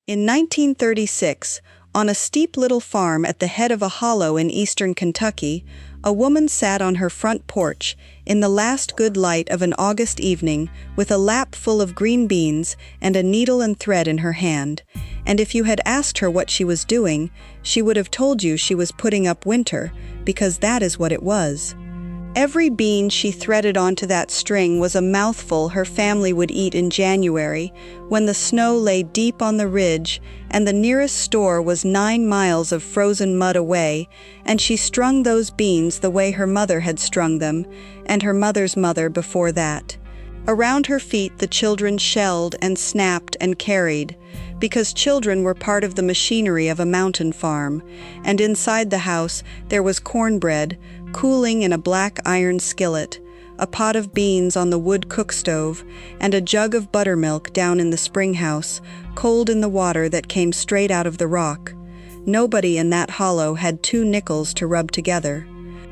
In 1936, on a steep little farm at the head of a hollow in eastern Kentucky, a woman sat on her front porch in the last good light of an August evening with a lap full of green beans and a needle and thread in her hand. And if you had asked her what she was doing, she would have told you she was putting up winter, because that is what it was. Every bean she threaded onto that string was a mouthful her family would eat in January, when the snow lay deep on the ridge and the nearest store was 9 miles of frozen mud away, and she strung those beans the way her mother had strung them, and her mother's mother before that. Around her feet the children shelled and snapped and carried, because children were part of the machinery of a mountain farm, and inside the house there was cornbread, cooling in a black iron skillet, a pot of beans on the wood cook-stove, and a jug of buttermilk down in the spring house, cold in the water that came straight out of the rock. Nobody in that hollow had 2 nickels to rub together.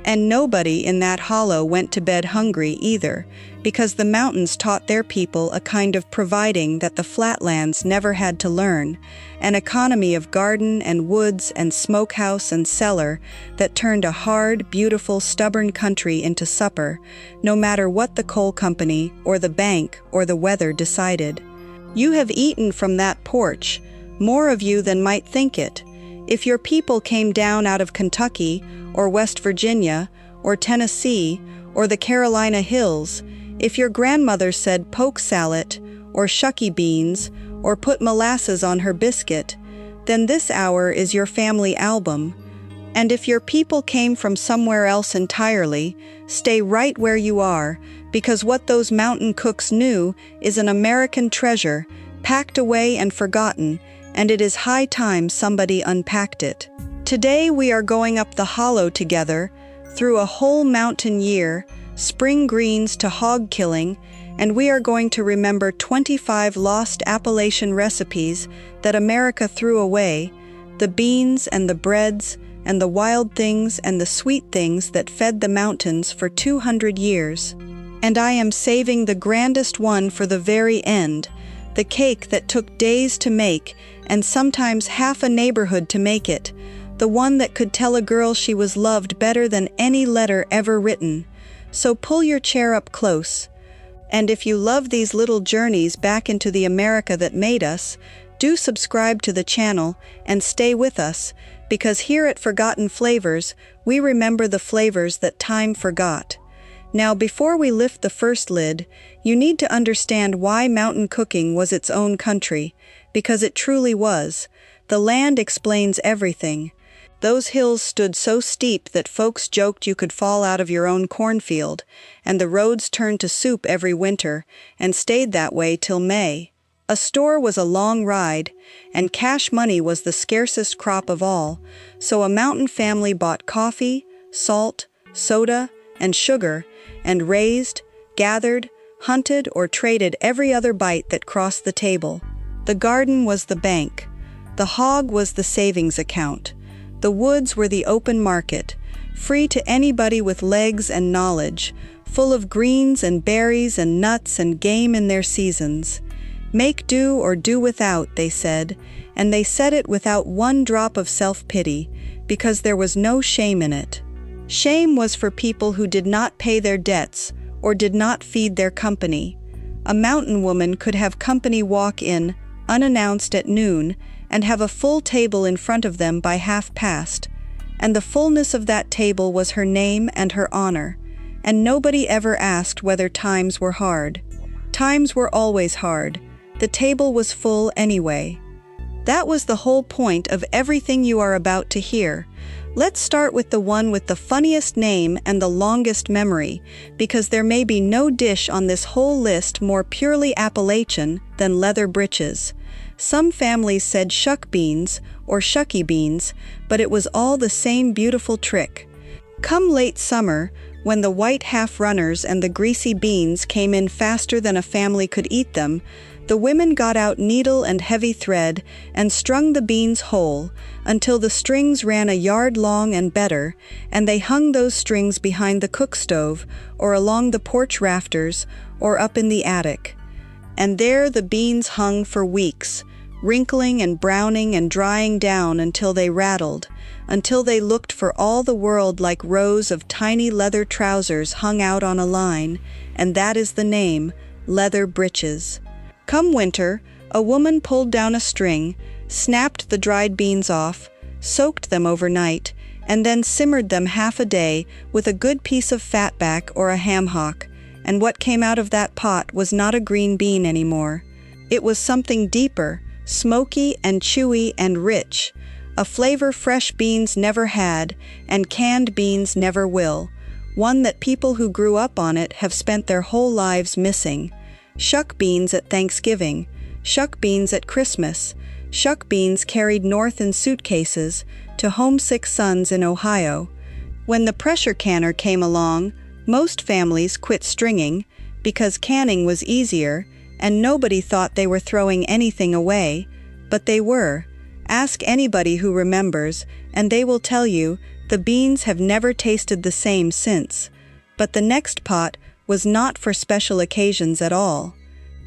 And nobody in that hollow went to bed hungry either, because the mountains taught their people a kind of providing that the flatlands never had to learn, an economy of garden and woods and smokehouse and cellar that turned a hard, beautiful, stubborn country into supper, no matter what the coal company or the bank or the weather decided. You have eaten from that porch, more of you than might think it. If your people came down out of Kentucky, or West Virginia, or Tennessee, or the Carolina Hills, if your grandmother said poke salad, or shucky beans, or put molasses on her biscuit, then this hour is your family album. And if your people came from somewhere else entirely, stay right where you are, because what those mountain cooks knew is an American treasure, packed away and forgotten, and it is high time somebody unpacked it. Today we are going up the hollow together, through a whole mountain year, spring greens to hog killing, and we are going to remember 25 lost Appalachian recipes that America threw away, the beans and the breads and the wild things and the sweet things that fed the mountains for 200 years. And I am saving the grandest one for the very end, the cake that took days to make and sometimes half a neighborhood to make it, the one that could tell a girl she was loved better than any letter ever written. So pull your chair up close. And if you love these little journeys back into the America that made us, do subscribe to the channel and stay with us, because here at Forgotten Flavors, we remember the flavors that time forgot. Now, before we lift the first lid, you need to understand why mountain cooking was its own country, because it truly was. The land explains everything. Those hills stood so steep that folks joked you could fall out of your own cornfield, and the roads turned to soup every winter, and stayed that way till May. A store was a long ride, and cash money was the scarcest crop of all, so a mountain family bought coffee, salt, soda, and sugar, and raised, gathered, hunted, or traded every other bite that crossed the table. The garden was the bank. The hog was the savings account. The woods were the open market, free to anybody with legs and knowledge, full of greens and berries and nuts and game in their seasons. Make do or do without, they said, and they said it without one drop of self-pity, because there was no shame in it. Shame was for people who did not pay their debts or did not feed their company. A mountain woman could have company walk in, unannounced at noon, and have a full table in front of them by 1/2 and the fullness of that table was her name and her honor, and nobody ever asked whether times were hard. Times were always hard. The table was full anyway. That was the whole point of everything you are about to hear. Let's start with the one with the funniest name and the longest memory, because there may be no dish on this whole list more purely Appalachian than leather breeches. Some families said shuck beans or shucky beans, but it was all the same beautiful trick. Come late summer, when the white half-runners and the greasy beans came in faster than a family could eat them, the women got out needle and heavy thread and strung the beans whole until the strings ran a yard long and better, and they hung those strings behind the cook stove or along the porch rafters or up in the attic. And there the beans hung for weeks, wrinkling and browning and drying down until they rattled, until they looked for all the world like rows of tiny leather trousers hung out on a line, and that is the name, leather breeches. Come winter, a woman pulled down a string, snapped the dried beans off, soaked them overnight, and then simmered them half a day with a good piece of fatback or a ham hock, and what came out of that pot was not a green bean anymore. It was something deeper, smoky and chewy and rich, a flavor fresh beans never had and canned beans never will, one that people who grew up on it have spent their whole lives missing. Shuck beans at Thanksgiving, shuck beans at Christmas, shuck beans carried north in suitcases to homesick sons in Ohio. When the pressure canner came along, most families quit stringing because canning was easier and nobody thought they were throwing anything away, but they were. Ask anybody who remembers, and they will tell you the beans have never tasted the same since. But the next pot was not for special occasions at all.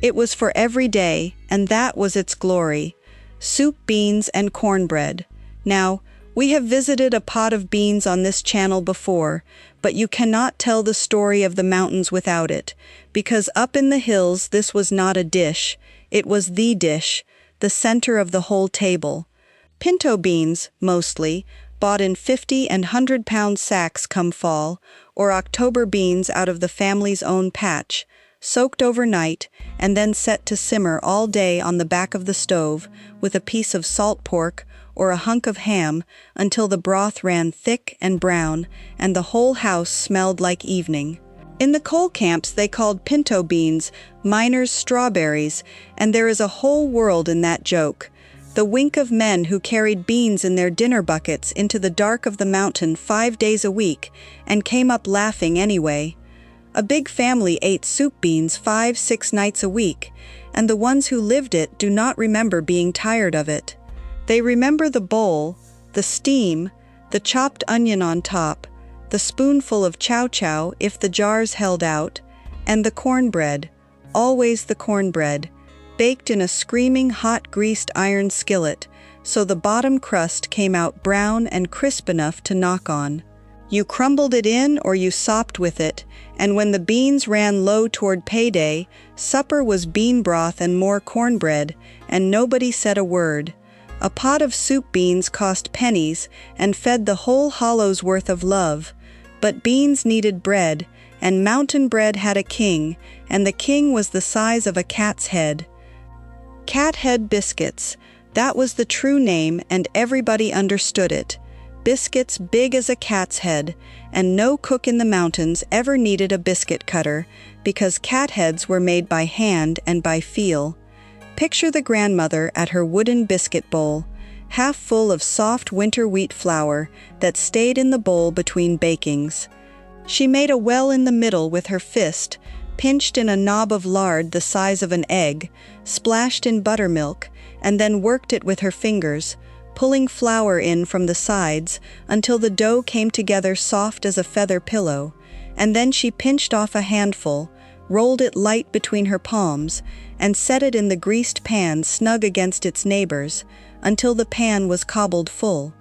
It was for every day, and that was its glory. Soup, beans, and cornbread. Now, we have visited a pot of beans on this channel before, but you cannot tell the story of the mountains without it, because up in the hills this was not a dish, it was the dish, the center of the whole table. Pinto beans, mostly, bought in 50 and 100-pound sacks come fall, or October beans out of the family's own patch, soaked overnight and then set to simmer all day on the back of the stove with a piece of salt pork or a hunk of ham until the broth ran thick and brown and the whole house smelled like evening. In the coal camps they called pinto beans miners' strawberries, and there is a whole world in that joke. The wink of men who carried beans in their dinner buckets into the dark of the mountain 5 days a week and came up laughing anyway. A big family ate soup beans 5-6 nights a week, and the ones who lived it do not remember being tired of it. They remember the bowl, the steam, the chopped onion on top, the spoonful of chow-chow if the jars held out, and the cornbread, always the cornbread, baked in a screaming hot greased iron skillet, so the bottom crust came out brown and crisp enough to knock on. You crumbled it in or you sopped with it, and when the beans ran low toward payday, supper was bean broth and more cornbread, and nobody said a word. A pot of soup beans cost pennies and fed the whole hollow's worth of love. But beans needed bread, and mountain bread had a king, and the king was the size of a cat's head. Cat head biscuits, that was the true name, and everybody understood it. Biscuits big as a cat's head, and no cook in the mountains ever needed a biscuit cutter, because cat heads were made by hand and by feel. Picture the grandmother at her wooden biscuit bowl, half full of soft winter wheat flour that stayed in the bowl between bakings. She made a well in the middle with her fist, pinched in a knob of lard the size of an egg, splashed in buttermilk, and then worked it with her fingers, pulling flour in from the sides until the dough came together soft as a feather pillow, and then she pinched off a handful, rolled it light between her palms, and set it in the greased pan snug against its neighbors, until the pan was cobbled full.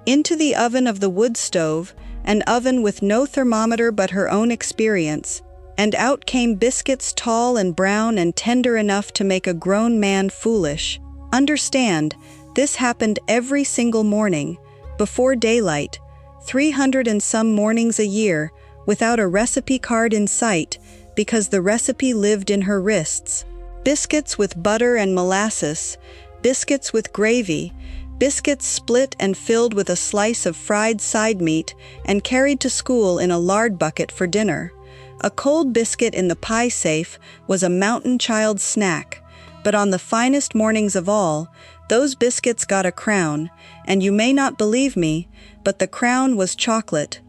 Into the oven of the wood stove, an oven with no thermometer but her own experience, and out came biscuits tall and brown and tender enough to make a grown man foolish. Understand, this happened every single morning, before daylight, 300 and some mornings a year, without a recipe card in sight, because the recipe lived in her wrists. Biscuits with butter and molasses, biscuits with gravy, biscuits split and filled with a slice of fried side meat and carried to school in a lard bucket for dinner. A cold biscuit in the pie safe was a mountain child's snack, but on the finest mornings of all, those biscuits got a crown, and you may not believe me, but the crown was chocolate.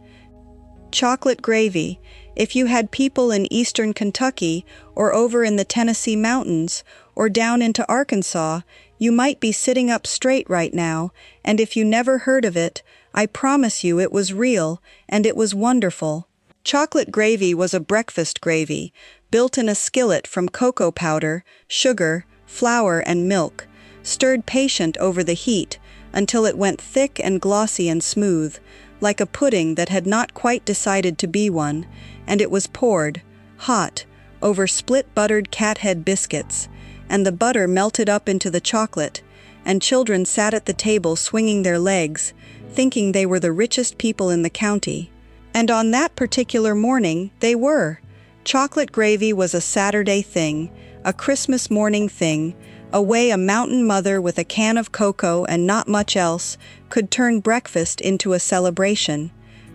Chocolate gravy. If you had people in eastern Kentucky, or over in the Tennessee mountains, or down into Arkansas, you might be sitting up straight right now, and if you never heard of it, I promise you it was real, and it was wonderful. Chocolate gravy was a breakfast gravy, built in a skillet from cocoa powder, sugar, flour, and milk, stirred patient over the heat until it went thick and glossy and smooth, like a pudding that had not quite decided to be one, and it was poured, hot, over split buttered cathead biscuits, and the butter melted up into the chocolate, and children sat at the table swinging their legs, thinking they were the richest people in the county. And on that particular morning, they were. Chocolate gravy was a Saturday thing, a Christmas morning thing, a way a mountain mother with a can of cocoa and not much else could turn breakfast into a celebration.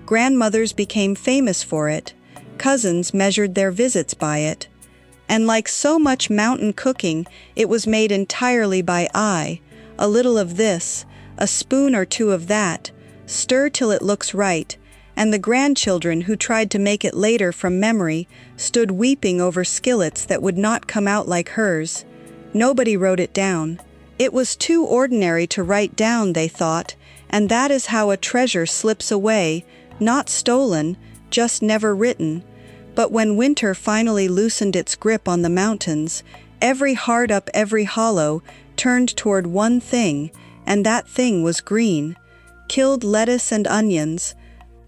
Grandmothers became famous for it. Cousins measured their visits by it. And like so much mountain cooking, it was made entirely by eye. A little of this, a spoon or two of that, stir till it looks right, and the grandchildren who tried to make it later from memory stood weeping over skillets that would not come out like hers. Nobody wrote it down. It was too ordinary to write down, they thought, and that is how a treasure slips away, not stolen, just never written. But when winter finally loosened its grip on the mountains, every heart up every hollow turned toward one thing, and that thing was green. Killed lettuce and onions.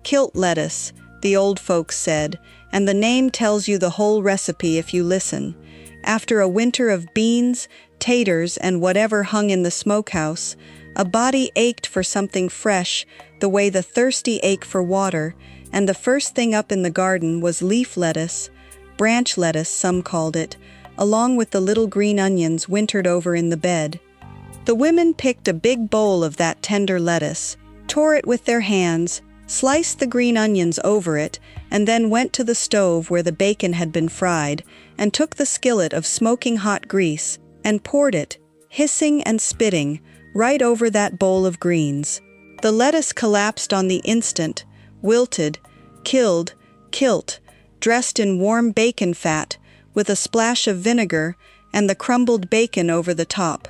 Kilt lettuce, the old folks said, and the name tells you the whole recipe if you listen. After a winter of beans, taters, and whatever hung in the smokehouse, a body ached for something fresh, the way the thirsty ache for water, and the first thing up in the garden was leaf lettuce, branch lettuce some called it, along with the little green onions wintered over in the bed. The women picked a big bowl of that tender lettuce, tore it with their hands, sliced the green onions over it, and then went to the stove where the bacon had been fried, and took the skillet of smoking hot grease, and poured it, hissing and spitting, right over that bowl of greens. The lettuce collapsed on the instant, wilted, kilt, dressed in warm bacon fat, with a splash of vinegar and the crumbled bacon over the top,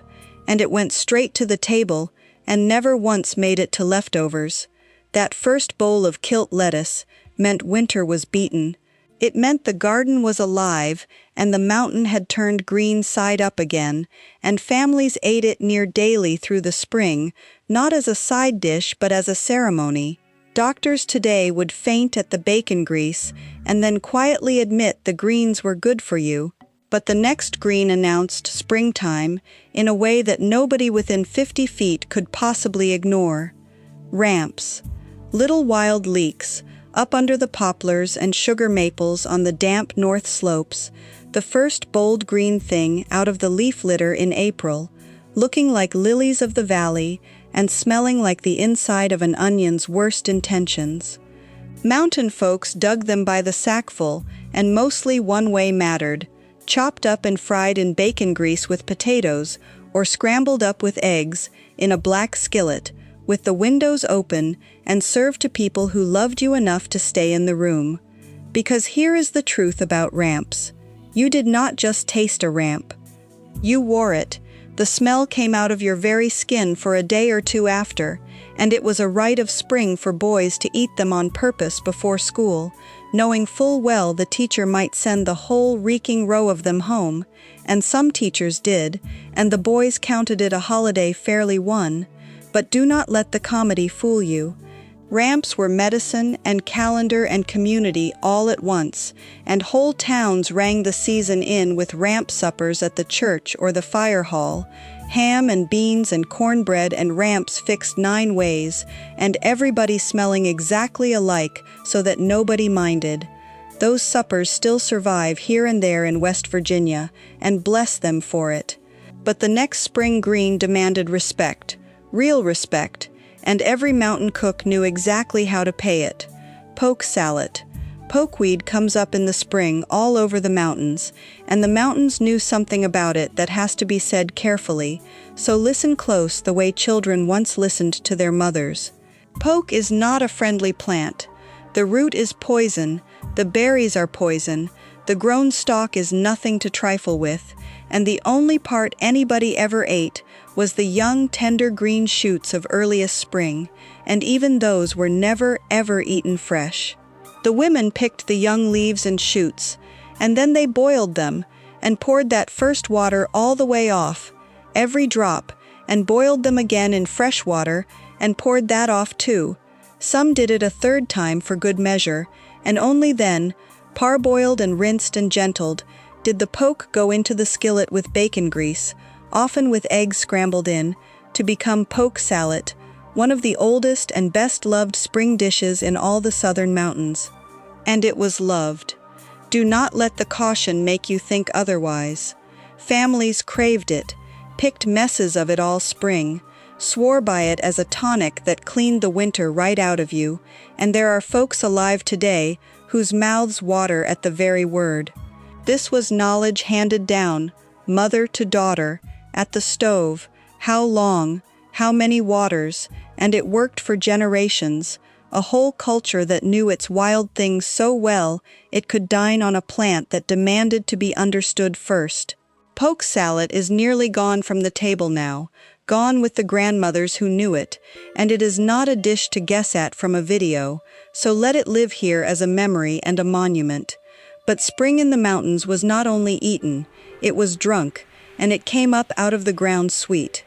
and it went straight to the table, and never once made it to leftovers. That first bowl of kilt lettuce meant winter was beaten. It meant the garden was alive, and the mountain had turned green side up again, and families ate it near daily through the spring, not as a side dish but as a ceremony. Doctors today would faint at the bacon grease, and then quietly admit the greens were good for you, but the next green announced springtime in a way that nobody within 50 feet could possibly ignore. Ramps. Little wild leeks, up under the poplars and sugar maples on the damp north slopes, the first bold green thing out of the leaf litter in April, looking like lilies of the valley and smelling like the inside of an onion's worst intentions. Mountain folks dug them by the sackful, and mostly one way mattered, chopped up and fried in bacon grease with potatoes, or scrambled up with eggs in a black skillet, with the windows open, and served to people who loved you enough to stay in the room. Because here is the truth about ramps. You did not just taste a ramp. You wore it. The smell came out of your very skin for a day or two after, and it was a rite of spring for boys to eat them on purpose before school, knowing full well the teacher might send the whole reeking row of them home, and some teachers did, and the boys counted it a holiday fairly won. But do not let the comedy fool you. Ramps were medicine and calendar and community all at once, and whole towns rang the season in with ramp suppers at the church or the fire hall, ham and beans and cornbread and ramps fixed 9 ways, and everybody smelling exactly alike so that nobody minded. Those suppers still survive here and there in West Virginia, and bless them for it. But the next spring green demanded respect. Real respect, and every mountain cook knew exactly how to pay it. Poke salad. Pokeweed comes up in the spring all over the mountains, and the mountains knew something about it that has to be said carefully, so listen close the way children once listened to their mothers. Poke is not a friendly plant. The root is poison, the berries are poison, the grown stalk is nothing to trifle with, and the only part anybody ever ate was the young, tender green shoots of earliest spring, and even those were never, ever eaten fresh. The women picked the young leaves and shoots, and then they boiled them, and poured that first water all the way off, every drop, and boiled them again in fresh water, and poured that off too. Some did it a third time for good measure, and only then, parboiled and rinsed and gentled, did the poke go into the skillet with bacon grease, often with eggs scrambled in, to become poke salad, one of the oldest and best-loved spring dishes in all the southern mountains. And it was loved. Do not let the caution make you think otherwise. Families craved it, picked messes of it all spring, swore by it as a tonic that cleaned the winter right out of you, and there are folks alive today whose mouths water at the very word. This was knowledge handed down, mother to daughter, at the stove, how long, how many waters, and it worked for generations, a whole culture that knew its wild things so well it could dine on a plant that demanded to be understood first. Poke salad is nearly gone from the table now, gone with the grandmothers who knew it, and it is not a dish to guess at from a video, so let it live here as a memory and a monument. But spring in the mountains was not only eaten, it was drunk, and it came up out of the ground sweet.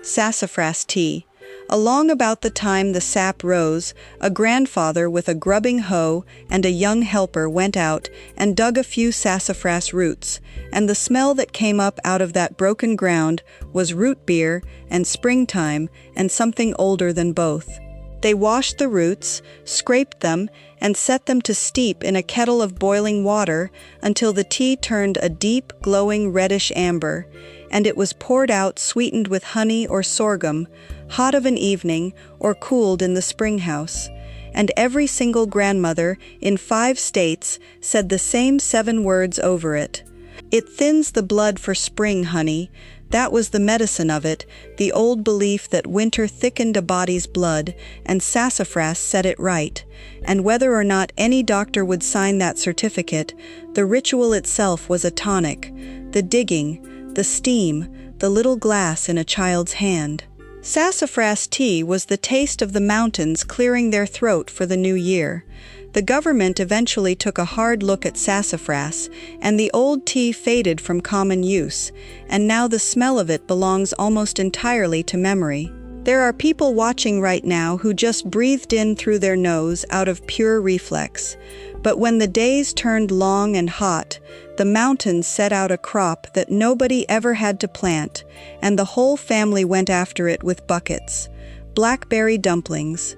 Sassafras tea. Along about the time the sap rose, a grandfather with a grubbing hoe and a young helper went out and dug a few sassafras roots, and the smell that came up out of that broken ground was root beer and springtime and something older than both. They washed the roots, scraped them, and set them to steep in a kettle of boiling water until the tea turned a deep, glowing reddish amber, and it was poured out sweetened with honey or sorghum, hot of an evening or cooled in the spring house. And every single grandmother in 5 states said the same 7 words over it. It thins the blood for spring, honey. That was the medicine of it, the old belief that winter thickened a body's blood, and sassafras set it right. And whether or not any doctor would sign that certificate, the ritual itself was a tonic. The digging, the steam, the little glass in a child's hand. Sassafras tea was the taste of the mountains clearing their throat for the new year. The government eventually took a hard look at sassafras, and the old tea faded from common use, and now the smell of it belongs almost entirely to memory. There are people watching right now who just breathed in through their nose out of pure reflex. But when the days turned long and hot, the mountains set out a crop that nobody ever had to plant, and the whole family went after it with buckets. Blackberry dumplings.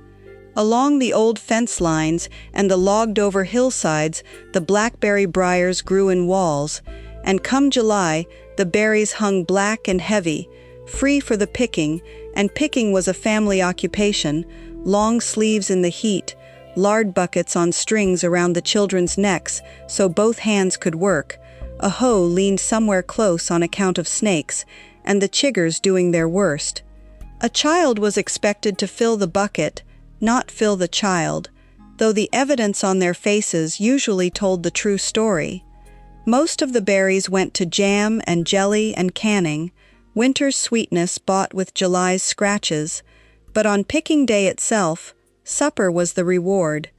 Along the old fence lines and the logged-over hillsides, the blackberry briars grew in walls, and come July, the berries hung black and heavy, free for the picking, and picking was a family occupation, long sleeves in the heat, lard buckets on strings around the children's necks so both hands could work, a hoe leaned somewhere close on account of snakes, and the chiggers doing their worst. A child was expected to fill the bucket, not fill the child, though the evidence on their faces usually told the true story. Most of the berries went to jam and jelly and canning, winter's sweetness bought with July's scratches, but on picking day itself, supper was the reward,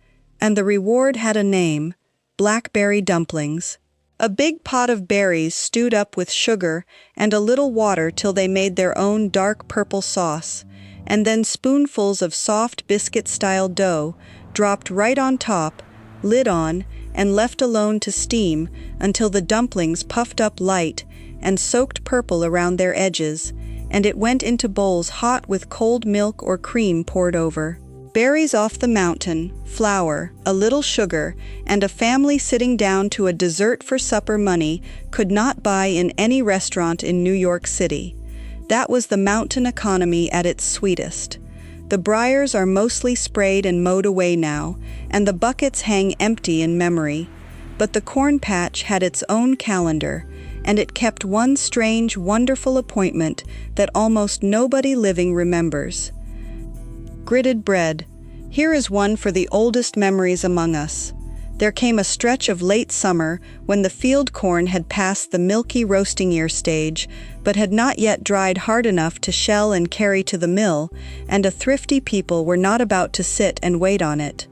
and the reward had a name: blackberry dumplings. A big pot of berries stewed up with sugar and a little water till they made their own dark purple sauce, and then spoonfuls of soft biscuit-style dough dropped right on top, lid on, and left alone to steam until the dumplings puffed up light and soaked purple around their edges, and it went into bowls hot with cold milk or cream poured over. Berries off the mountain, flour, a little sugar, and a family sitting down to a dessert for supper money could not buy in any restaurant in New York City. That was the mountain economy at its sweetest. The briars are mostly sprayed and mowed away now, and the buckets hang empty in memory. But the corn patch had its own calendar, and it kept one strange, wonderful appointment that almost nobody living remembers. Gritted bread. Here is one for the oldest memories among us. There came a stretch of late summer when the field corn had passed the milky roasting ear stage, but had not yet dried hard enough to shell and carry to the mill, and a thrifty people were not about to sit and wait on it.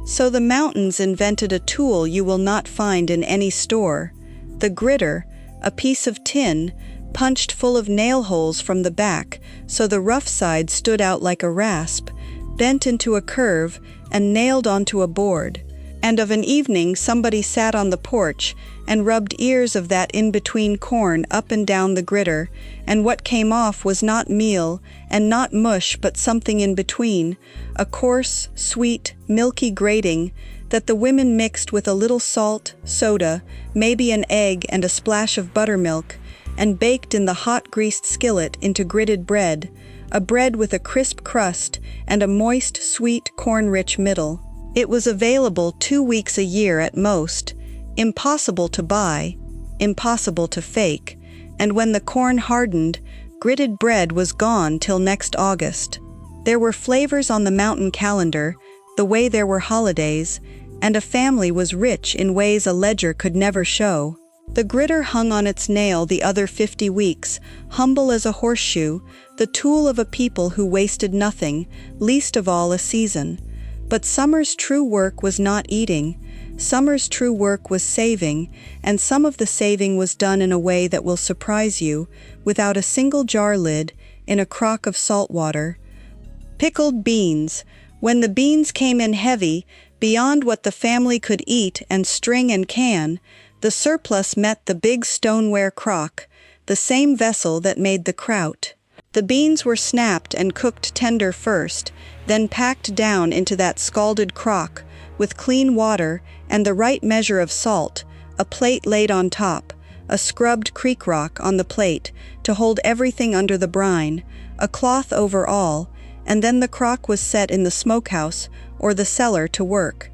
So the mountains invented a tool you will not find in any store. The gritter, a piece of tin, punched full of nail holes from the back, so the rough side stood out like a rasp, bent into a curve, and nailed onto a board. And of an evening somebody sat on the porch and rubbed ears of that in-between corn up and down the gritter, and what came off was not meal and not mush but something in between, a coarse, sweet, milky grating that the women mixed with a little salt, soda, maybe an egg and a splash of buttermilk, and baked in the hot greased skillet into gritted bread, a bread with a crisp crust and a moist, sweet, corn-rich middle. It was available 2 weeks a year at most, impossible to buy, impossible to fake, and when the corn hardened, gritted bread was gone till next August. There were flavors on the mountain calendar, the way there were holidays, and a family was rich in ways a ledger could never show. The gritter hung on its nail the other 50 weeks, humble as a horseshoe, the tool of a people who wasted nothing, least of all a season. But summer's true work was not eating. Summer's true work was saving, and some of the saving was done in a way that will surprise you, without a single jar lid, in a crock of salt water. Pickled beans. When the beans came in heavy, beyond what the family could eat and string and can, the surplus met the big stoneware crock, the same vessel that made the kraut. The beans were snapped and cooked tender first, then packed down into that scalded crock, with clean water and the right measure of salt, a plate laid on top, a scrubbed creek rock on the plate to hold everything under the brine, a cloth over all, and then the crock was set in the smokehouse or the cellar to work.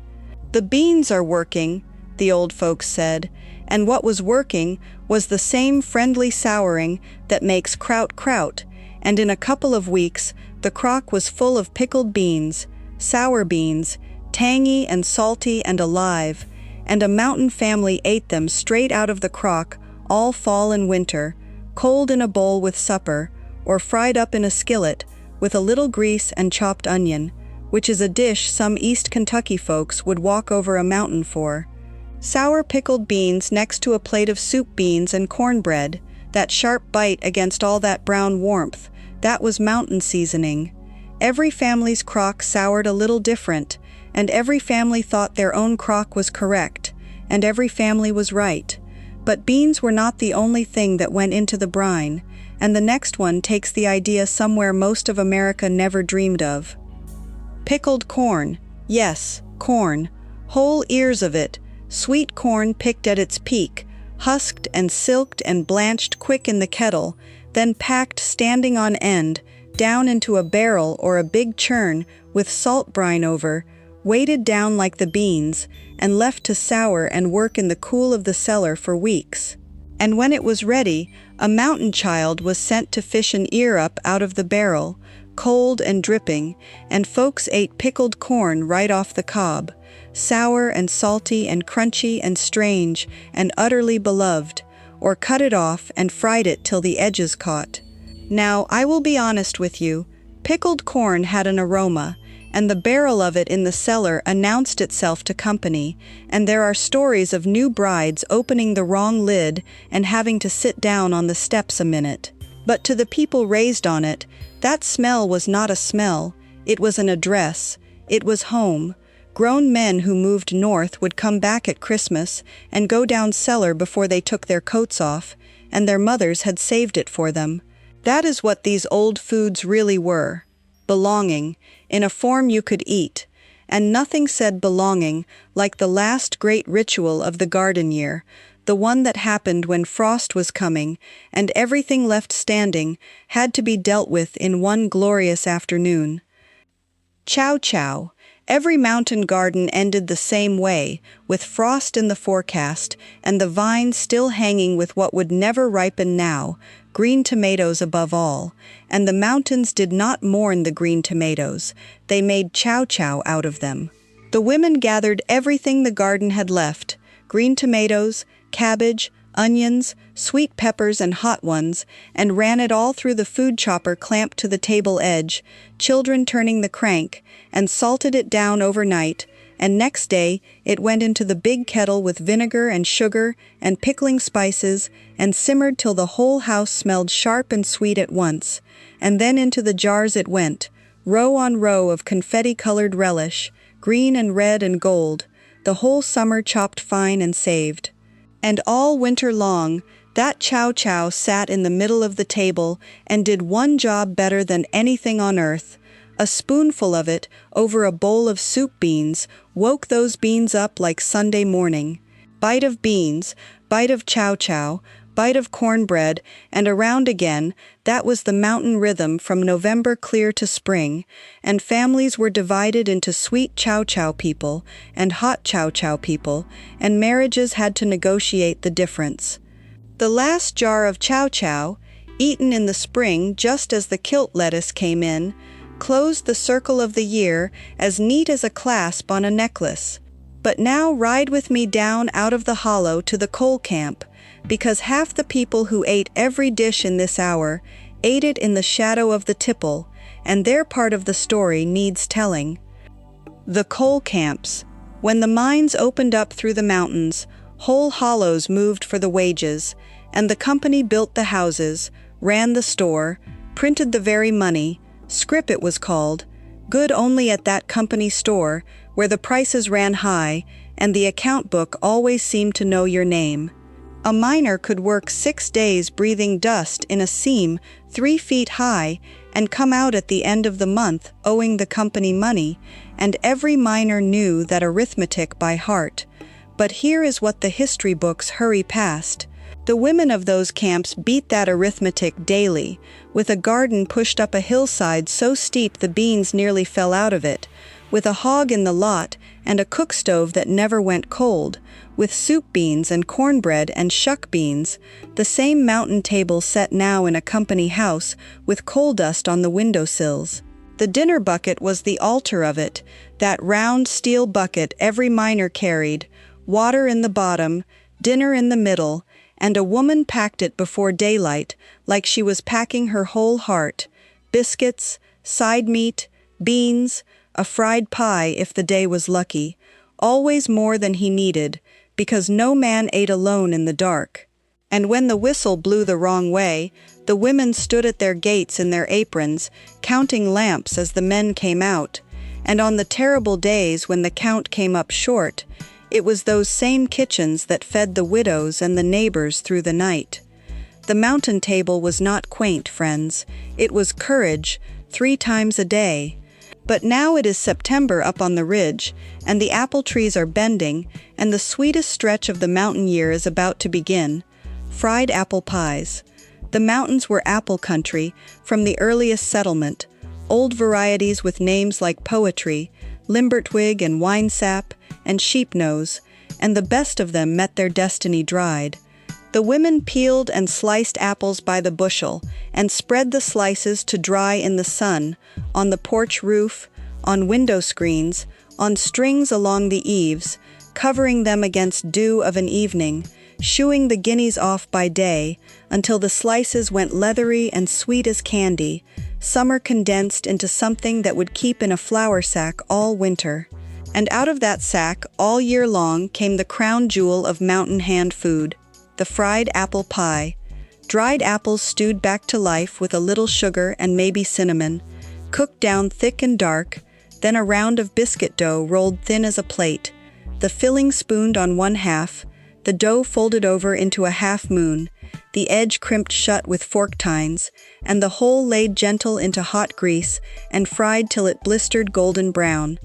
"The beans are working," the old folks said, and what was working was the same friendly souring that makes kraut, and in a couple of weeks the crock was full of pickled beans, sour beans, tangy and salty and alive, and a mountain family ate them straight out of the crock all fall and winter, cold in a bowl with supper, or fried up in a skillet with a little grease and chopped onion, which is a dish some East Kentucky folks would walk over a mountain for. Sour pickled beans next to a plate of soup beans and cornbread, that sharp bite against all that brown warmth, that was mountain seasoning. Every family's crock soured a little different, and every family thought their own crock was correct, and every family was right. But beans were not the only thing that went into the brine, and the next one takes the idea somewhere most of America never dreamed of. Pickled corn. Yes, corn. Whole ears of it. Sweet corn picked at its peak, husked and silked and blanched quick in the kettle, then packed standing on end, down into a barrel or a big churn with salt brine over, weighted down like the beans, and left to sour and work in the cool of the cellar for weeks. And when it was ready, a mountain child was sent to fish an ear up out of the barrel, cold and dripping, and folks ate pickled corn right off the cob, sour and salty and crunchy and strange and utterly beloved, or cut it off and fried it till the edges caught. Now, I will be honest with you, pickled corn had an aroma, and the barrel of it in the cellar announced itself to company, and there are stories of new brides opening the wrong lid and having to sit down on the steps a minute. But to the people raised on it, that smell was not a smell, it was an address, it was home. Grown men who moved north would come back at Christmas and go down cellar before they took their coats off, and their mothers had saved it for them. That is what these old foods really were. Belonging, in a form you could eat, and nothing said belonging like the last great ritual of the garden year, the one that happened when frost was coming, and everything left standing had to be dealt with in one glorious afternoon. Chow chow. Every mountain garden ended the same way, with frost in the forecast, and the vines still hanging with what would never ripen now, green tomatoes above all, and the mountains did not mourn the green tomatoes, they made chow chow out of them. The women gathered everything the garden had left, green tomatoes, cabbage, onions, sweet peppers and hot ones, and ran it all through the food chopper clamped to the table edge, children turning the crank, and salted it down overnight, and next day it went into the big kettle with vinegar and sugar and pickling spices and simmered till the whole house smelled sharp and sweet at once, and then into the jars it went, row on row of confetti-colored relish, green and red and gold, the whole summer chopped fine and saved. And all winter long, that chow chow sat in the middle of the table and did one job better than anything on earth. A spoonful of it, over a bowl of soup beans, woke those beans up like Sunday morning. Bite of beans, bite of chow chow, bite of cornbread, and around again, that was the mountain rhythm from November clear to spring, and families were divided into sweet chow chow people and hot chow chow people, and marriages had to negotiate the difference. The last jar of chow chow, eaten in the spring just as the kilt lettuce came in, closed the circle of the year as neat as a clasp on a necklace. But now ride with me down out of the hollow to the coal camp, because half the people who ate every dish in this hour ate it in the shadow of the tipple, and their part of the story needs telling. The coal camps. When the mines opened up through the mountains, whole hollows moved for the wages, and the company built the houses, ran the store, printed the very money, scrip it was called, good only at that company store, where the prices ran high, and the account book always seemed to know your name. A miner could work 6 days breathing dust in a seam 3 feet high and come out at the end of the month owing the company money, and every miner knew that arithmetic by heart. But here is what the history books hurry past. The women of those camps beat that arithmetic daily, with a garden pushed up a hillside so steep the beans nearly fell out of it, with a hog in the lot and a cook stove that never went cold, with soup beans and cornbread and shuck beans, the same mountain table set now in a company house with coal dust on the windowsills. The dinner bucket was the altar of it, that round steel bucket every miner carried, water in the bottom, dinner in the middle, and a woman packed it before daylight like she was packing her whole heart, biscuits, side meat, beans, a fried pie if the day was lucky, always more than he needed, because no man ate alone in the dark. And when the whistle blew the wrong way, the women stood at their gates in their aprons, counting lamps as the men came out, and on the terrible days when the count came up short, it was those same kitchens that fed the widows and the neighbors through the night. The mountain table was not quaint, friends. It was courage, 3 times a day. But now it is September up on the ridge, and the apple trees are bending, and the sweetest stretch of the mountain year is about to begin. Fried apple pies. The mountains were apple country from the earliest settlement, old varieties with names like poetry, limbertwig and winesap, and sheepnose, and the best of them met their destiny dried. The women peeled and sliced apples by the bushel, and spread the slices to dry in the sun, on the porch roof, on window screens, on strings along the eaves, covering them against dew of an evening, shooing the guineas off by day, until the slices went leathery and sweet as candy, summer condensed into something that would keep in a flour sack all winter. And out of that sack, all year long, came the crown jewel of mountain hand food, the fried apple pie. Dried apples stewed back to life with a little sugar and maybe cinnamon, cooked down thick and dark, then a round of biscuit dough rolled thin as a plate, the filling spooned on one half, the dough folded over into a half moon, the edge crimped shut with fork tines, and the whole laid gentle into hot grease and fried till it blistered golden brown.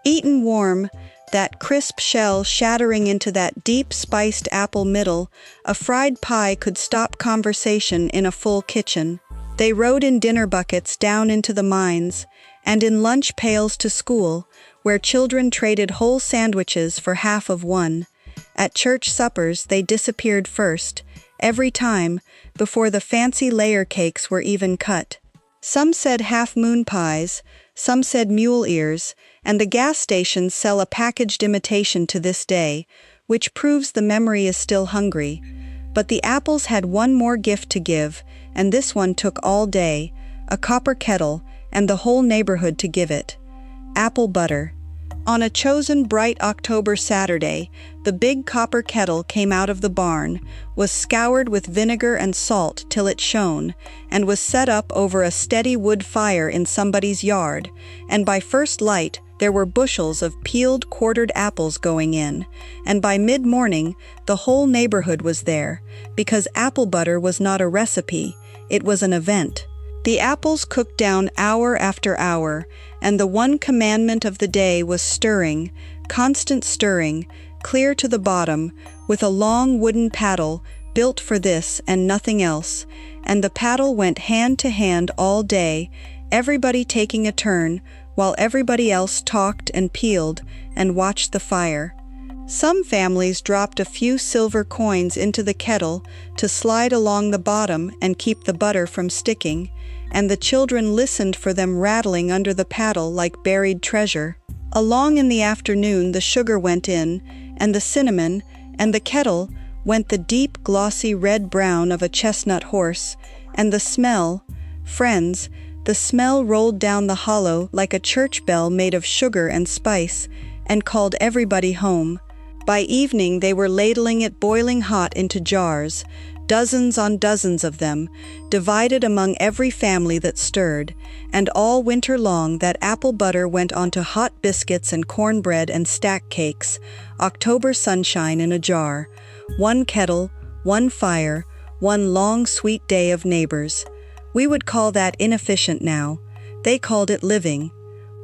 Eaten warm, that crisp shell shattering into that deep spiced apple middle, a fried pie could stop conversation in a full kitchen. They rode in dinner buckets down into the mines, and in lunch pails to school, where children traded whole sandwiches for half of one. At church suppers they disappeared first, every time, before the fancy layer cakes were even cut. Some said half-moon pies, some said mule ears, and the gas stations sell a packaged imitation to this day, which proves the memory is still hungry. But the apples had one more gift to give, and this one took all day, a copper kettle, and the whole neighborhood to give it. Apple butter. On a chosen bright October Saturday, the big copper kettle came out of the barn, was scoured with vinegar and salt till it shone, and was set up over a steady wood fire in somebody's yard, and by first light there were bushels of peeled quartered apples going in, and by mid-morning the whole neighborhood was there, because apple butter was not a recipe, it was an event. The apples cooked down hour after hour, and the one commandment of the day was stirring, constant stirring, clear to the bottom, with a long wooden paddle built for this and nothing else, and the paddle went hand to hand all day, everybody taking a turn, while everybody else talked and peeled and watched the fire. Some families dropped a few silver coins into the kettle to slide along the bottom and keep the butter from sticking, and the children listened for them rattling under the paddle like buried treasure. Along in the afternoon the sugar went in, and the cinnamon, and the kettle went the deep glossy red-brown of a chestnut horse, and the smell, friends, the smell rolled down the hollow like a church bell made of sugar and spice, and called everybody home. By evening they were ladling it boiling hot into jars, dozens on dozens of them, divided among every family that stirred, and all winter long that apple butter went onto hot biscuits and cornbread and stack cakes, October sunshine in a jar, one kettle, one fire, one long sweet day of neighbors. We would call that inefficient now. They called it living.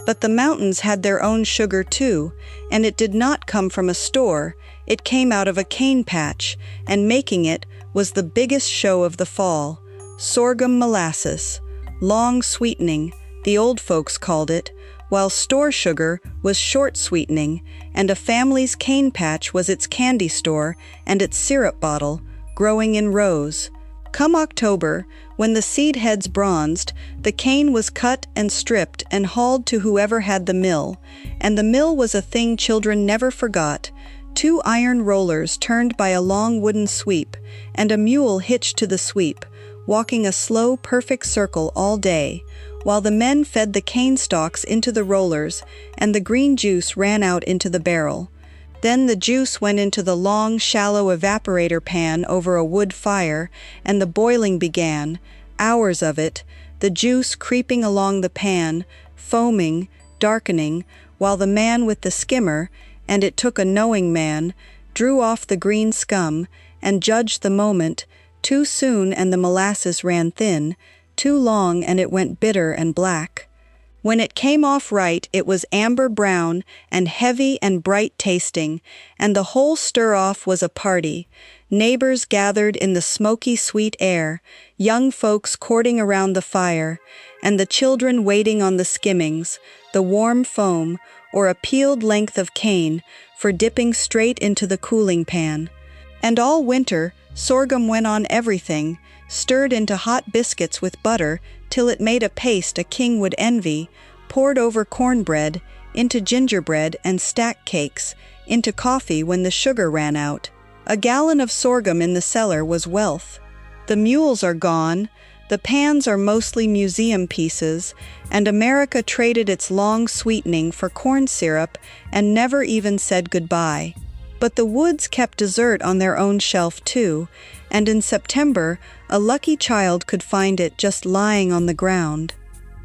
But the mountains had their own sugar too, and it did not come from a store, it came out of a cane patch, and making it was the biggest show of the fall. Sorghum molasses, long sweetening, the old folks called it, while store sugar was short sweetening, and a family's cane patch was its candy store and its syrup bottle, growing in rows. Come October, when the seed heads bronzed, the cane was cut and stripped and hauled to whoever had the mill, and the mill was a thing children never forgot. 2 iron rollers turned by a long wooden sweep, and a mule hitched to the sweep, walking a slow, perfect circle all day, while the men fed the cane stalks into the rollers, and the green juice ran out into the barrel. Then the juice went into the long, shallow evaporator pan over a wood fire, and the boiling began, hours of it, the juice creeping along the pan, foaming, darkening, while the man with the skimmer, and it took a knowing man, drew off the green scum, and judged the moment, too soon and the molasses ran thin, too long and it went bitter and black. When it came off right, it was amber brown and heavy and bright tasting, and the whole stir-off was a party. Neighbors gathered in the smoky sweet air, young folks courting around the fire, and the children waiting on the skimmings, the warm foam, or a peeled length of cane for dipping straight into the cooling pan. And all winter, sorghum went on everything, stirred into hot biscuits with butter till it made a paste a king would envy, poured over cornbread, into gingerbread and stack cakes, into coffee when the sugar ran out. A gallon of sorghum in the cellar was wealth. The mules are gone, the pans are mostly museum pieces, and America traded its long sweetening for corn syrup and never even said goodbye. But the woods kept dessert on their own shelf too, and in September a lucky child could find it just lying on the ground.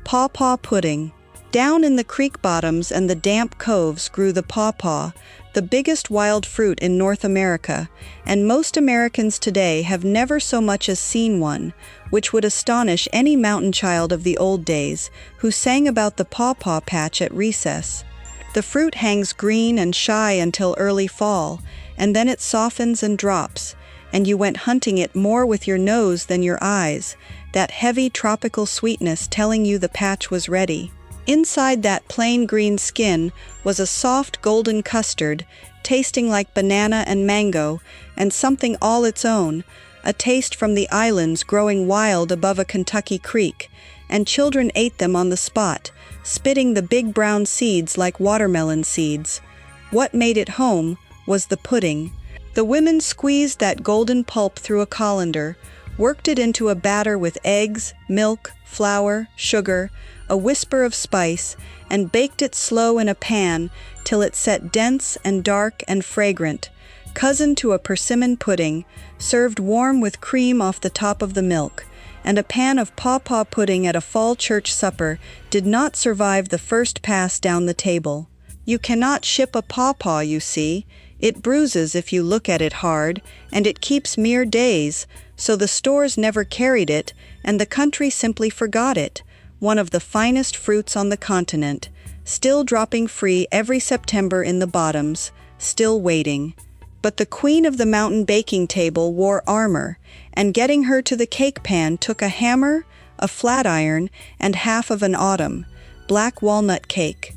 Pawpaw pudding. Down in the creek bottoms and the damp coves grew the pawpaw, the biggest wild fruit in North America, and most Americans today have never so much as seen one, which would astonish any mountain child of the old days who sang about the pawpaw patch at recess. The fruit hangs green and shy until early fall, and then it softens and drops, and you went hunting it more with your nose than your eyes, that heavy tropical sweetness telling you the patch was ready. Inside that plain green skin was a soft golden custard, tasting like banana and mango, and something all its own, a taste from the islands growing wild above a Kentucky creek, and children ate them on the spot, spitting the big brown seeds like watermelon seeds. What made it home was the pudding. The women squeezed that golden pulp through a colander, worked it into a batter with eggs, milk, flour, sugar, a whisper of spice, and baked it slow in a pan till it set dense and dark and fragrant, cousin to a persimmon pudding, served warm with cream off the top of the milk, and a pan of pawpaw pudding at a fall church supper did not survive the first pass down the table. You cannot ship a pawpaw, you see. It bruises if you look at it hard, and it keeps mere days, so the stores never carried it, and the country simply forgot it. One of the finest fruits on the continent, still dropping free every September in the bottoms, still waiting. But the queen of the mountain baking table wore armor, and getting her to the cake pan took a hammer, a flat iron, and half of an autumn, black walnut cake.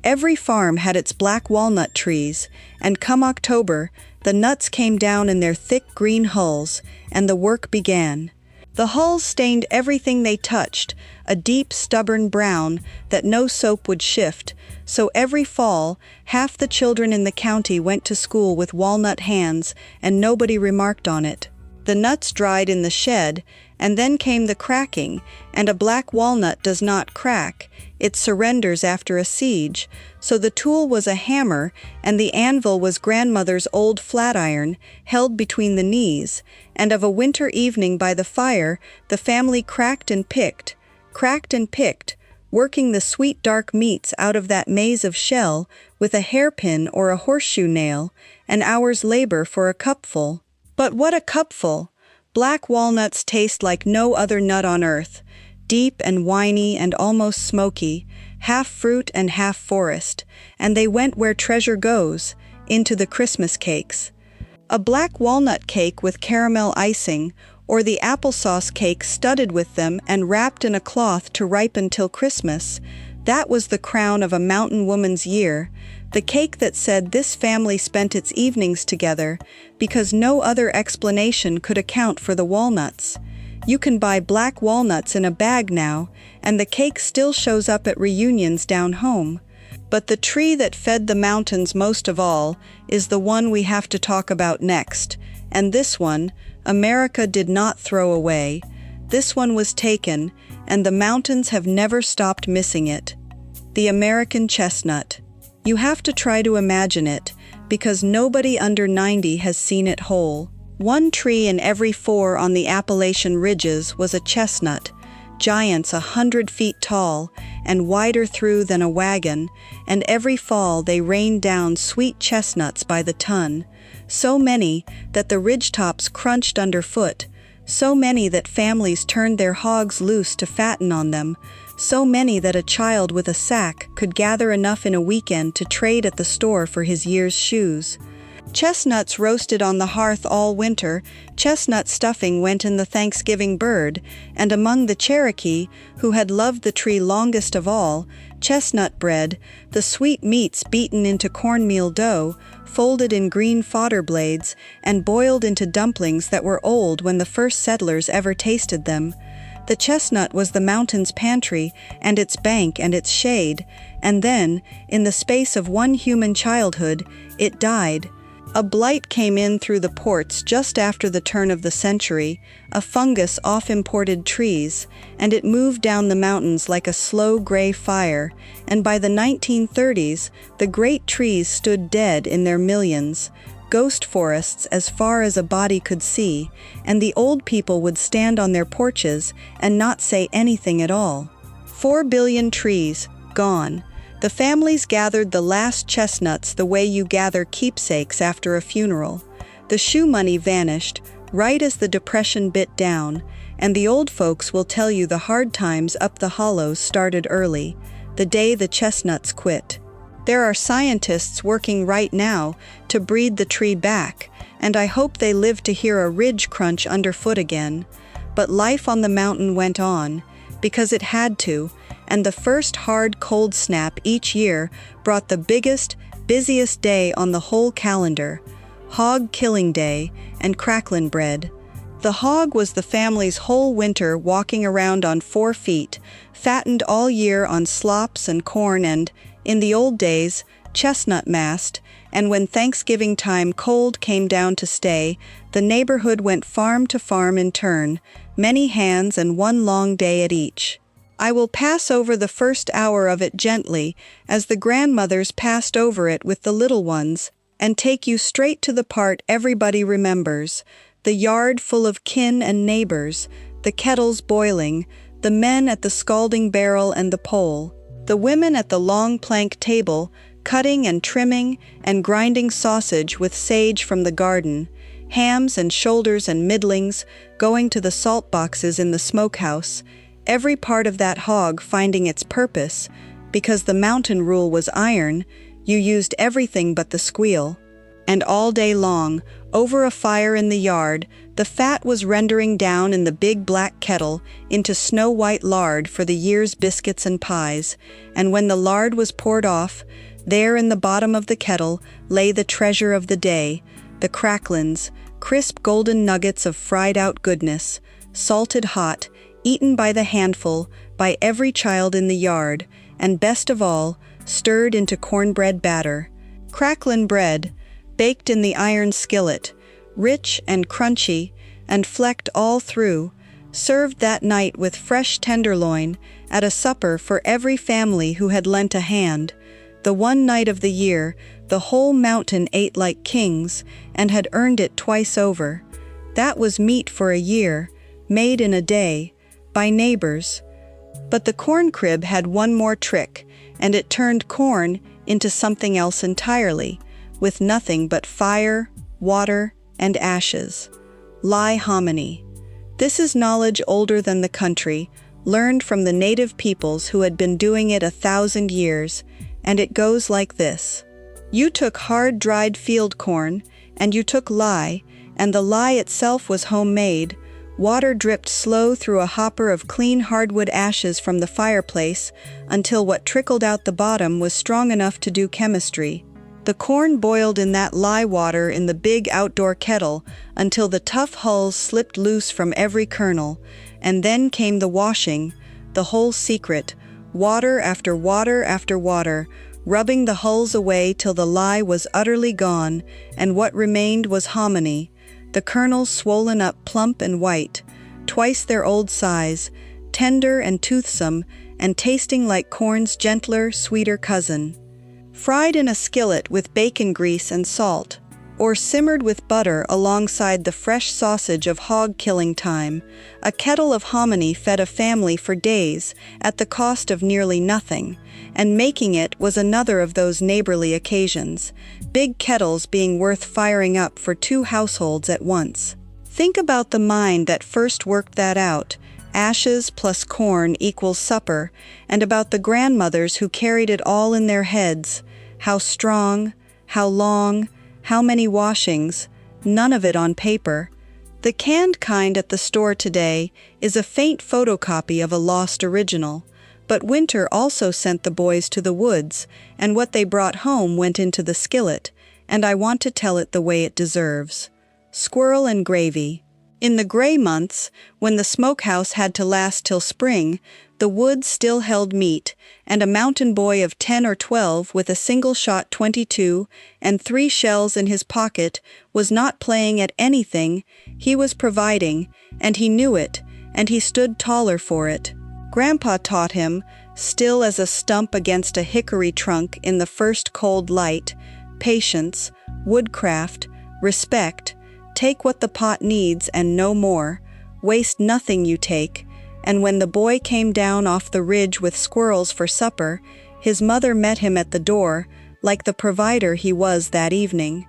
Every farm had its black walnut trees, and come October, the nuts came down in their thick green hulls, and the work began. The hulls stained everything they touched, a deep, stubborn brown that no soap would shift, so every fall, half the children in the county went to school with walnut hands, and nobody remarked on it. The nuts dried in the shed, and then came the cracking, and a black walnut does not crack, it surrenders after a siege, so the tool was a hammer, and the anvil was grandmother's old flat iron, held between the knees, and of a winter evening by the fire, the family cracked and picked, working the sweet dark meats out of that maze of shell with a hairpin or a horseshoe nail, an hour's labor for a cupful. But what a cupful! Black walnuts taste like no other nut on earth, deep and winey and almost smoky, half fruit and half forest, and they went where treasure goes, into the Christmas cakes. A black walnut cake with caramel icing, or the applesauce cake studded with them and wrapped in a cloth to ripen till Christmas, that was the crown of a mountain woman's year, the cake that said this family spent its evenings together, because no other explanation could account for the walnuts. You can buy black walnuts in a bag now, and the cake still shows up at reunions down home. But the tree that fed the mountains most of all is the one we have to talk about next, and this one, America did not throw away. This one was taken, and the mountains have never stopped missing it. The American chestnut. You have to try to imagine it, because nobody under 90 has seen it whole. One tree in every 4 on the Appalachian ridges was a chestnut, giants 100 feet tall and wider through than a wagon, and every fall they rained down sweet chestnuts by the ton, so many that the ridgetops crunched underfoot, so many that families turned their hogs loose to fatten on them, so many that a child with a sack could gather enough in a weekend to trade at the store for his year's shoes. Chestnuts roasted on the hearth all winter, chestnut stuffing went in the Thanksgiving bird, and among the Cherokee, who had loved the tree longest of all, chestnut bread, the sweet meats beaten into cornmeal dough, folded in green fodder blades, and boiled into dumplings that were old when the first settlers ever tasted them. The chestnut was the mountain's pantry, and its bank and its shade, and then, in the space of one human childhood, it died. A blight came in through the ports just after the turn of the century, a fungus off imported trees, and it moved down the mountains like a slow gray fire, and by the 1930s, the great trees stood dead in their millions, ghost forests as far as a body could see, and the old people would stand on their porches and not say anything at all. 4 billion trees, gone. The families gathered the last chestnuts the way you gather keepsakes after a funeral. The shoe money vanished, right as the Depression bit down, and the old folks will tell you the hard times up the hollows started early, the day the chestnuts quit. There are scientists working right now to breed the tree back, and I hope they live to hear a ridge crunch underfoot again. But life on the mountain went on, because it had to, and the first hard cold snap each year brought the biggest, busiest day on the whole calendar, Hog Killing Day and cracklin' bread. The hog was the family's whole winter walking around on 4 feet, fattened all year on slops and corn and, in the old days, chestnut mast, and when Thanksgiving time cold came down to stay, the neighborhood went farm to farm in turn, many hands and one long day at each. I will pass over the first hour of it gently, as the grandmothers passed over it with the little ones, and take you straight to the part everybody remembers, the yard full of kin and neighbors, the kettles boiling, the men at the scalding barrel and the pole, the women at the long plank table, cutting and trimming and grinding sausage with sage from the garden, hams and shoulders and middlings going to the salt boxes in the smokehouse, every part of that hog finding its purpose, because the mountain rule was iron, you used everything but the squeal. And all day long, over a fire in the yard, the fat was rendering down in the big black kettle into snow-white lard for the year's biscuits and pies, and when the lard was poured off, there in the bottom of the kettle lay the treasure of the day, the cracklins, crisp golden nuggets of fried-out goodness, salted hot, eaten by the handful, by every child in the yard, and best of all, stirred into cornbread batter. Cracklin bread, baked in the iron skillet, rich and crunchy, and flecked all through, served that night with fresh tenderloin, at a supper for every family who had lent a hand. The one night of the year, the whole mountain ate like kings, and had earned it twice over. That was meat for a year, made in a day, by neighbors. But the corn crib had one more trick, and it turned corn into something else entirely, with nothing but fire, water, and ashes. Lie hominy. This is knowledge older than the country, learned from the native peoples who had been doing it 1,000 years, and it goes like this. You took hard dried field corn, and you took lye, and the lye itself was homemade. Water dripped slow through a hopper of clean hardwood ashes from the fireplace until what trickled out the bottom was strong enough to do chemistry. The corn boiled in that lye water in the big outdoor kettle until the tough hulls slipped loose from every kernel, and then came the washing, the whole secret, water after water after water, rubbing the hulls away till the lye was utterly gone, and what remained was hominy, the kernels swollen up plump and white, twice their old size, tender and toothsome, and tasting like corn's gentler, sweeter cousin. Fried in a skillet with bacon grease and salt, or simmered with butter alongside the fresh sausage of hog-killing time, a kettle of hominy fed a family for days at the cost of nearly nothing, and making it was another of those neighborly occasions, big kettles being worth firing up for 2 households at once. Think about the mind that first worked that out, ashes plus corn equals supper, and about the grandmothers who carried it all in their heads, how strong, how long, how many washings, none of it on paper. The canned kind at the store today is a faint photocopy of a lost original, but winter also sent the boys to the woods, and what they brought home went into the skillet, and I want to tell it the way it deserves. Squirrel and gravy. In the gray months, when the smokehouse had to last till spring, the woods still held meat, and a mountain boy of 10 or 12 with a single-shot .22 and 3 shells in his pocket was not playing at anything, he was providing, and he knew it, and he stood taller for it. Grandpa taught him, still as a stump against a hickory trunk in the first cold light, patience, woodcraft, respect, take what the pot needs and no more, waste nothing you take, and when the boy came down off the ridge with squirrels for supper, his mother met him at the door, like the provider he was that evening.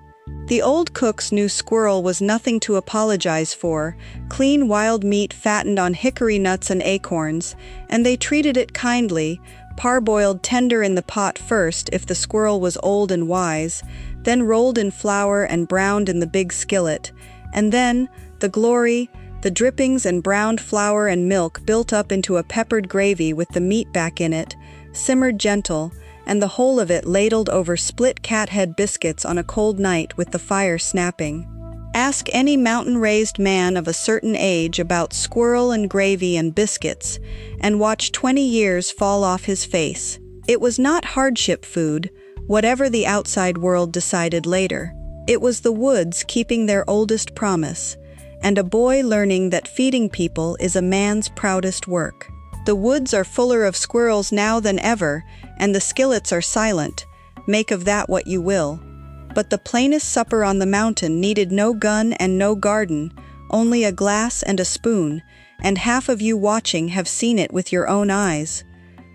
The old cooks knew squirrel was nothing to apologize for, clean wild meat fattened on hickory nuts and acorns, and they treated it kindly, parboiled tender in the pot first if the squirrel was old and wise, then rolled in flour and browned in the big skillet, and then, the glory, the drippings and browned flour and milk built up into a peppered gravy with the meat back in it, simmered gentle, and the whole of it ladled over split cathead biscuits on a cold night with the fire snapping. Ask any mountain-raised man of a certain age about squirrel and gravy and biscuits, and watch 20 years fall off his face. It was not hardship food, whatever the outside world decided later. It was the woods keeping their oldest promise, and a boy learning that feeding people is a man's proudest work. The woods are fuller of squirrels now than ever, and the skillets are silent. Make of that what you will. But the plainest supper on the mountain needed no gun and no garden, only a glass and a spoon, and half of you watching have seen it with your own eyes.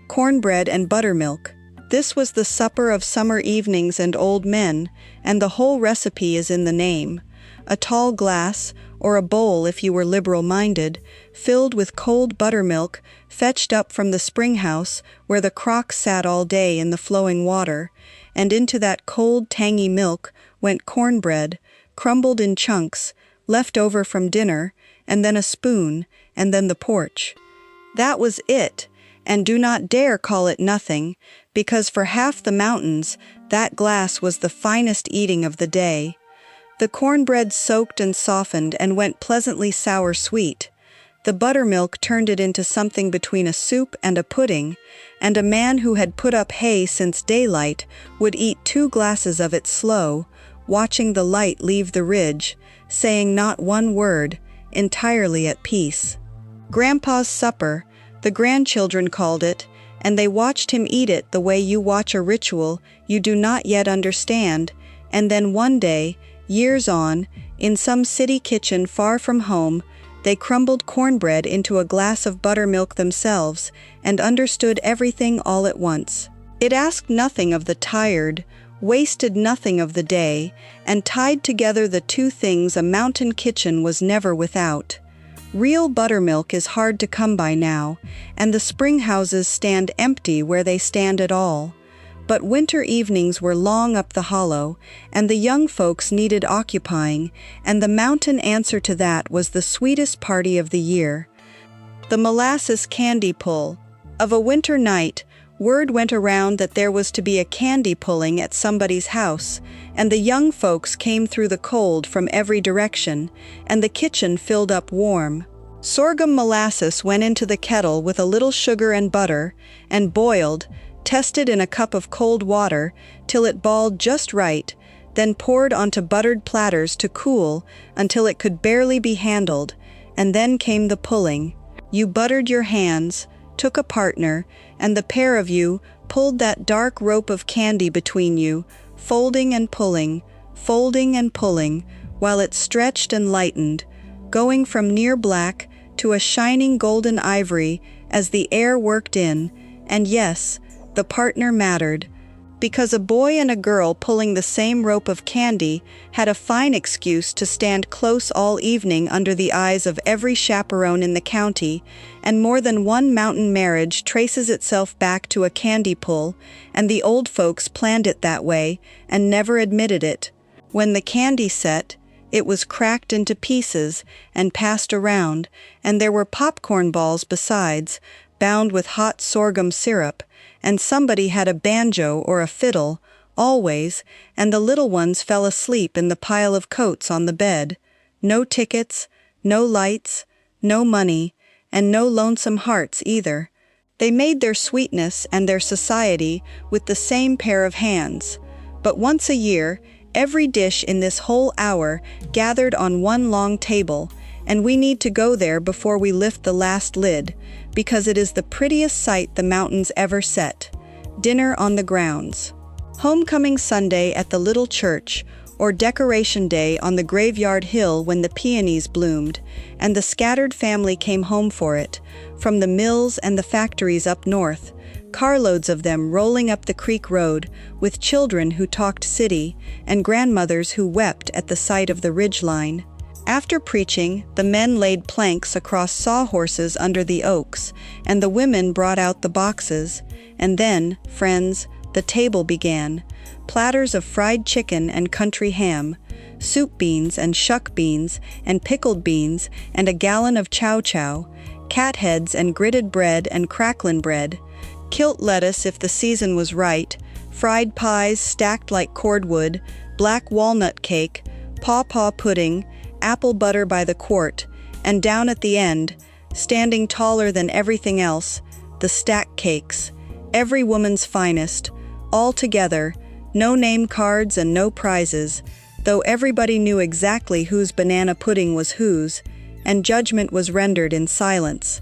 Cornbread and buttermilk. This was the supper of summer evenings and old men, and the whole recipe is in the name. A tall glass, or a bowl if you were liberal-minded, filled with cold buttermilk, fetched up from the spring house where the crock sat all day in the flowing water, and into that cold, tangy milk went cornbread, crumbled in chunks, left over from dinner, and then a spoon, and then the porch. That was it, and do not dare call it nothing, because for half the mountains that glass was the finest eating of the day. The cornbread soaked and softened and went pleasantly sour-sweet. The buttermilk turned it into something between a soup and a pudding, and a man who had put up hay since daylight would eat 2 glasses of it slow, watching the light leave the ridge, saying not one word, entirely at peace. Grandpa's supper, the grandchildren called it, and they watched him eat it the way you watch a ritual you do not yet understand, and then one day, years on, in some city kitchen far from home, they crumbled cornbread into a glass of buttermilk themselves and understood everything all at once. It asked nothing of the tired, wasted nothing of the day, and tied together the two things a mountain kitchen was never without. Real buttermilk is hard to come by now, and the spring houses stand empty where they stand at all. But winter evenings were long up the hollow, and the young folks needed occupying, and the mountain answer to that was the sweetest party of the year. The molasses candy pull. Of a winter night, word went around that there was to be a candy pulling at somebody's house, and the young folks came through the cold from every direction, and the kitchen filled up warm. Sorghum molasses went into the kettle with a little sugar and butter, and boiled, tested in a cup of cold water till it balled just right, then poured onto buttered platters to cool until it could barely be handled, and then came the pulling. You buttered your hands, took a partner, and the pair of you pulled that dark rope of candy between you, folding and pulling, while it stretched and lightened, going from near black to a shining golden ivory as the air worked in, and yes, the partner mattered, because a boy and a girl pulling the same rope of candy had a fine excuse to stand close all evening under the eyes of every chaperone in the county, and more than one mountain marriage traces itself back to a candy pull, and the old folks planned it that way and never admitted it. When the candy set, it was cracked into pieces and passed around, and there were popcorn balls besides, bound with hot sorghum syrup, and somebody had a banjo or a fiddle, always, and the little ones fell asleep in the pile of coats on the bed. No tickets, no lights, no money, and no lonesome hearts either. They made their sweetness and their society with the same pair of hands. But once a year, every dish in this whole hour gathered on one long table, and we need to go there before we lift the last lid, because it is the prettiest sight the mountains ever set. Dinner on the grounds. Homecoming Sunday at the little church, or Decoration Day on the graveyard hill when the peonies bloomed, and the scattered family came home for it, from the mills and the factories up north, carloads of them rolling up the creek road, with children who talked city, and grandmothers who wept at the sight of the ridge line. After preaching, the men laid planks across sawhorses under the oaks, and the women brought out the boxes, and then, friends, the table began. Platters of fried chicken and country ham, soup beans and shuck beans and pickled beans and a gallon of chow-chow, cat heads and gritted bread and cracklin' bread, kilt lettuce if the season was right, fried pies stacked like cordwood, black walnut cake, paw-paw pudding, apple butter by the quart, and down at the end, standing taller than everything else, the stack cakes, every woman's finest, all together, no name cards and no prizes, though everybody knew exactly whose banana pudding was whose, and judgment was rendered in silence.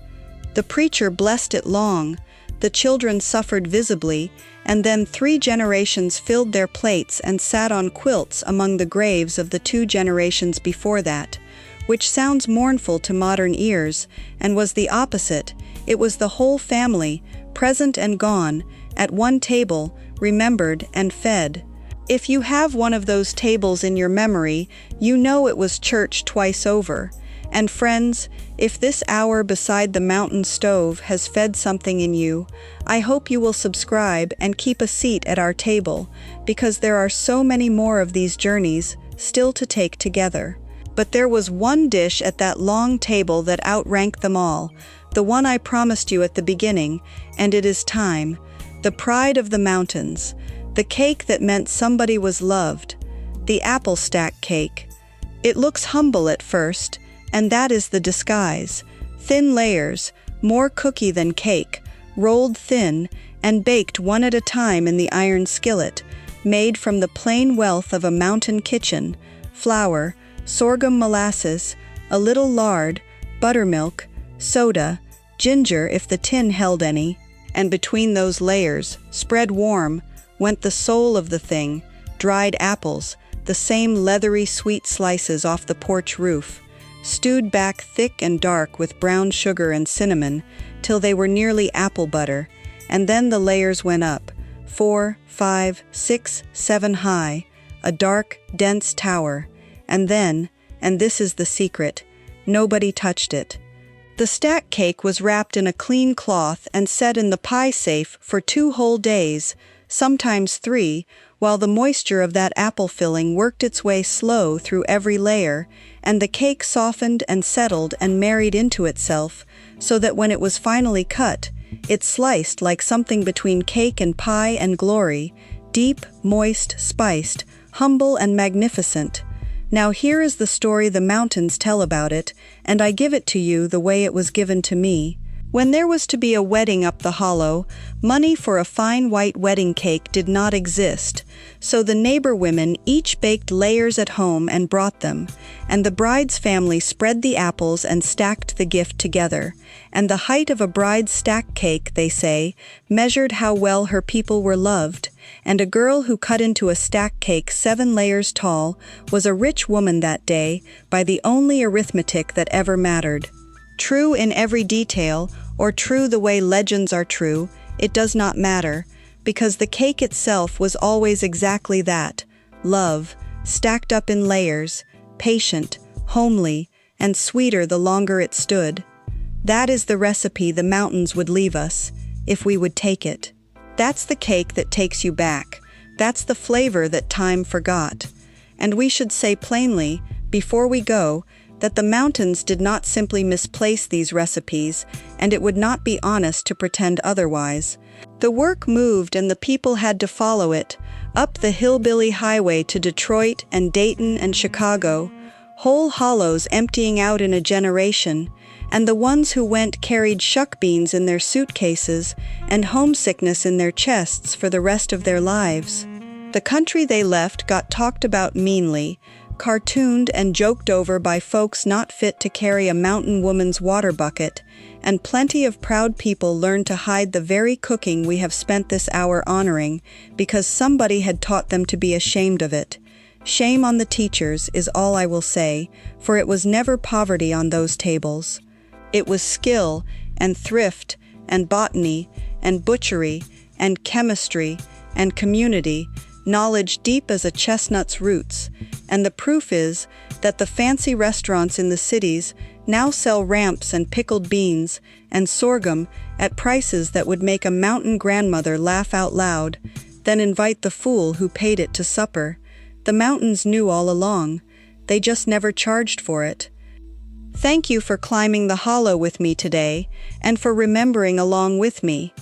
The preacher blessed it long, the children suffered visibly, and then 3 generations filled their plates and sat on quilts among the graves of the 2 generations before that, which sounds mournful to modern ears, and was the opposite. It was the whole family, present and gone, at one table, remembered and fed. If you have one of those tables in your memory, you know it was church twice over. And friends, if this hour beside the mountain stove has fed something in you, I hope you will subscribe and keep a seat at our table, because there are so many more of these journeys still to take together. But there was one dish at that long table that outranked them all, the one I promised you at the beginning, and it is time. The pride of the mountains, the cake that meant somebody was loved, the apple stack cake. It looks humble at first, and that is the disguise. Thin layers, more cookie than cake, rolled thin and baked one at a time in the iron skillet, made from the plain wealth of a mountain kitchen: flour, sorghum molasses, a little lard, buttermilk, soda, ginger if the tin held any, and between those layers, spread warm, went the soul of the thing: dried apples, the same leathery sweet slices off the porch roof, stewed back thick and dark with brown sugar and cinnamon, till they were nearly apple butter, and then the layers went up, 4, 5, 6, 7 high, a dark, dense tower, and then, and this is the secret, nobody touched it. The stack cake was wrapped in a clean cloth and set in the pie safe for 2 whole days, sometimes 3, while the moisture of that apple filling worked its way slow through every layer, and the cake softened and settled and married into itself, so that when it was finally cut, it sliced like something between cake and pie and glory, deep, moist, spiced, humble and magnificent. Now here is the story the mountains tell about it, and I give it to you the way it was given to me. When there was to be a wedding up the hollow, money for a fine white wedding cake did not exist, so the neighbor women each baked layers at home and brought them, and the bride's family spread the apples and stacked the gift together, and the height of a bride's stack cake, they say, measured how well her people were loved, and a girl who cut into a stack cake 7 layers tall was a rich woman that day by the only arithmetic that ever mattered. True in every detail, or true the way legends are true, it does not matter, because the cake itself was always exactly that: love, stacked up in layers, patient, homely, and sweeter the longer it stood. That is the recipe the mountains would leave us, if we would take it. That's the cake that takes you back. That's the flavor that time forgot. And we should say plainly, before we go, that the mountains did not simply misplace these recipes, and it would not be honest to pretend otherwise. The work moved and the people had to follow it, up the hillbilly highway to Detroit and Dayton and Chicago, whole hollows emptying out in a generation, and the ones who went carried shuck beans in their suitcases and homesickness in their chests for the rest of their lives. The country they left got talked about meanly, cartooned and joked over by folks not fit to carry a mountain woman's water bucket, and plenty of proud people learned to hide the very cooking we have spent this hour honoring, because somebody had taught them to be ashamed of it. Shame on the teachers is all I will say, for it was never poverty on those tables. It was skill and thrift and botany and butchery and chemistry and community, knowledge deep as a chestnut's roots, and the proof is that the fancy restaurants in the cities now sell ramps and pickled beans and sorghum at prices that would make a mountain grandmother laugh out loud, then invite the fool who paid it to supper. The mountains knew all along. They just never charged for it. Thank you for climbing the hollow with me today, and for remembering along with me.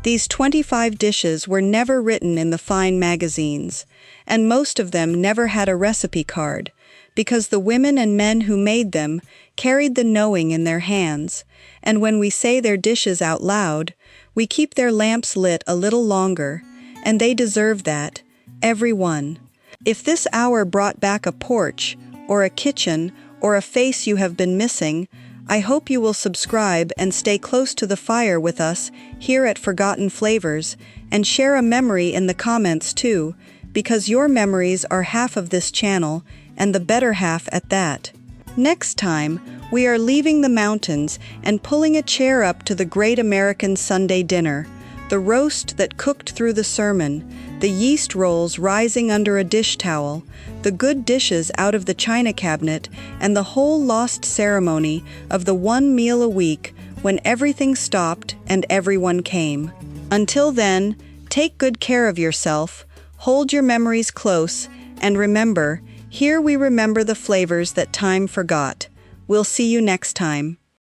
These 25 dishes were never written in the fine magazines, and most of them never had a recipe card, because the women and men who made them carried the knowing in their hands, and when we say their dishes out loud, we keep their lamps lit a little longer, and they deserve that, every one. If this hour brought back a porch, or a kitchen, or a face you have been missing, I hope you will subscribe and stay close to the fire with us here at Forgotten Flavors, and share a memory in the comments too, because your memories are half of this channel, and the better half at that. Next time, we are leaving the mountains and pulling a chair up to the great American Sunday dinner, the roast that cooked through the sermon, the yeast rolls rising under a dish towel, the good dishes out of the china cabinet, and the whole lost ceremony of the one meal a week when everything stopped and everyone came. Until then, take good care of yourself, hold your memories close, and remember, here we remember the flavors that time forgot. We'll see you next time.